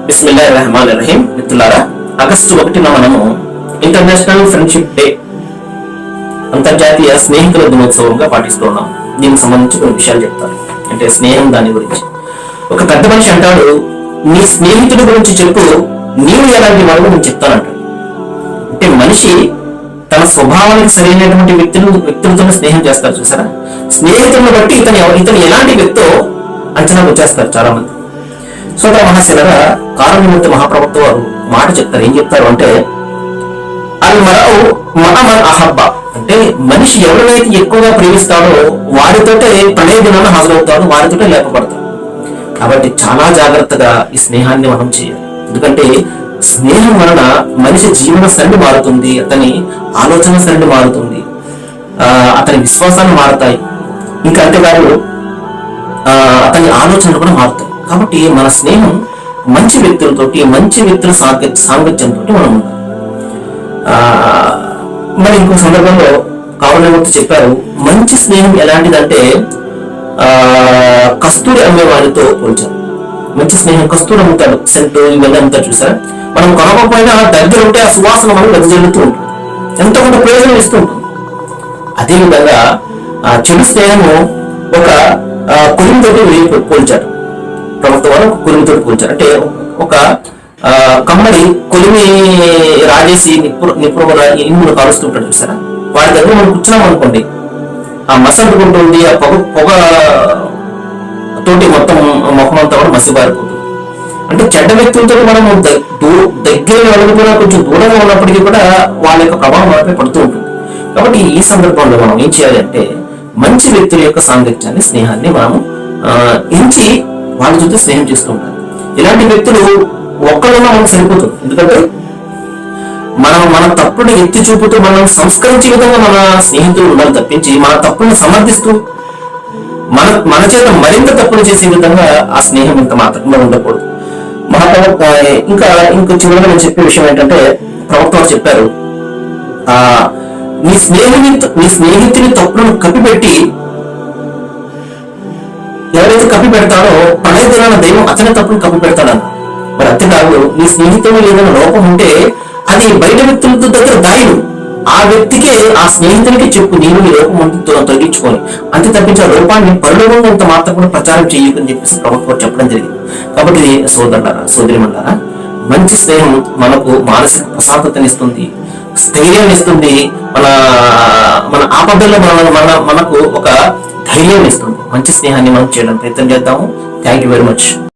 బిస్మిల్లాహిర్రహమానిర్రహీం. మిత్రులారా, ఆగస్టు 1న మనము international friendship day, అంతర్జాతీయ స్నేహితుల దినోత్సవంగా పాటిస్తున్నాం. దీనికి సంబంధించి కొన్ని విషయాలు చెప్తారు. అంటే స్నేహం, దాని గురించి. ఒక పెద్ద మనిషి అంటాడు, నీ స్నేహితుడి గురించి చెప్పు, నీవు ఎలాంటి వాడు నేను చెప్తానంటాడు. అంటే మనిషి తన స్వభావానికి సరైనటువంటి వ్యక్తులతో స్నేహం చేస్తారు. చూసారా, స్నేహితులను బట్టి ఇతను ఎలాంటి వ్యక్తో అంచనా వచ్చేస్తారు చాలా మంది. సోదర మహాశిలరా, కారణమూర్తి మహాప్రవక్త వారు మాట చెప్తారు. ఏం చెప్తారు అంటే, అల్ మరవు మహమన్ అహబ్బా, అంటే మనిషి ఎవరినైతే ఎక్కువగా ప్రేమిస్తాడో వారితోటే ప్రణయ దినాన్ని హాజరవుతాడు, వారితోటే లేపబడతాడు. కాబట్టి చాలా జాగ్రత్తగా ఈ స్నేహాన్ని మనం చేయాలి. ఎందుకంటే స్నేహం వలన మనిషి జీవన సరళి మారుతుంది, అతని ఆలోచన సరళి మారుతుంది, అతని విశ్వాసాలు మారుతాయి, ఇంకా అంతేకాదు అతని ఆలోచనలు కూడా మారుతాయి. కాబట్టి మన స్నేహం మంచి వ్యక్తులతోటి, మంచి వ్యక్తుల సాంగత్యంతో మనం ఉండాలి. మరి ఇంకో సందర్భంలో కావలమూర్తి చెప్పారు, మంచి స్నేహం ఎలాంటిదంటే కస్తూరి అమ్మేవాడితో పోల్చారు. మంచి స్నేహం కస్తూరి అమ్ముతాడు, సెంటు ఇవన్నీ అమ్ముతాడు. చూసారా, మనం కొనకపోయినా దగ్గర ఉంటే ఆ సువాసన మనం వెదజల్లుతూ ఉంటుంది, ఎంతో కొంత ప్రయోజనం ఇస్తూ ఉంటుంది. అదేవిధంగా చెడు స్నేహము ఒక కొలిమితోటి పోల్చాడు. ప్రభుత్వం వారు ఒక కొలిమితోటి పోల్చారు. అంటే ఒక కమ్మడి కొలిమి రాజేసి నిపుణ ఇనుమును కాలుస్తుంటాడు. చూసారా, వాడి దగ్గర మనం కూర్చున్నాం అనుకోండి, ఆ మసి అంటుకుంటుంది, ఆ పొగ తోటి మొత్తం ముఖం అంతా కూడా మసిబారిపోతుంది. అంటే చెడ్డ వ్యక్తులతో మనం దగ్గర వెళ్ళకుండా కొంచెం దూరంగా ఉన్నప్పటికీ కూడా వాళ్ళ యొక్క ప్రభావం మనపై పడుతూ ఉంటుంది. కాబట్టి ఈ సందర్భంలో మనం ఏం చేయాలి అంటే, మంచి వ్యక్తుల యొక్క సాంగత్యాన్ని, స్నేహాన్ని మనం ఎంచి వాళ్ళ చుట్టూ స్నేహం చేస్తూ ఉంటారు. ఇలాంటి వ్యక్తులు ఒక్కడున్నా మనకు సరిపోతుంది. ఎందుకంటే మన తప్పుని ఎత్తి చూపుతూ మనం సంస్కరించే విధంగా మన స్నేహితులు ఉండాలి తప్పించి మన తప్పుని సమర్థిస్తూ మన చేత మరింత తప్పులు చేసే విధంగా ఆ స్నేహం ఇంత మాత్రమే ఉండకూడదు. మహాప్రవక్త ఇంకా చివరిగా నేను చెప్పే విషయం ఏంటంటే, ప్రవక్త చెప్పారు, నీ స్నేహితుని తప్పులను కప్పిపెట్టి ఎవరైతే కప్పి పెడతాడో ప్రణయ దినాన దైవం అతని తప్పును కప్పి పెడతాడన్న. మరి అంతేకాదు, నీ స్నేహితుడు ఏదైనా లోపం ఉంటే అది బయట వ్యక్తులతో దగ్గర దాయను, ఆ వ్యక్తికే, ఆ స్నేహితునికి చెప్పు, నేను ఈ లోపం ఉంటే తొలగించుకొని, అంతే తప్పించి ఆ లోపాన్ని పరిలోకంగా ఇంత మాత్రం కూడా ప్రచారం చేయకని చెప్పేసి ప్రభుత్వం చెప్పడం జరిగింది. కాబట్టి సోదరులారా, సోదరిమణులారా, మంచి స్నేహం మనకు మానసిక ప్రశాంతతనిస్తుంది, స్థైర్యాన్ని ఇస్తుంది, మన ఆపదల్లో మనకు ఒక ధైర్యాన్ని ఇస్తుంది. మంచి స్నేహాన్ని మనం చేయడం ప్రయత్నం చేద్దాము. Thank you very much.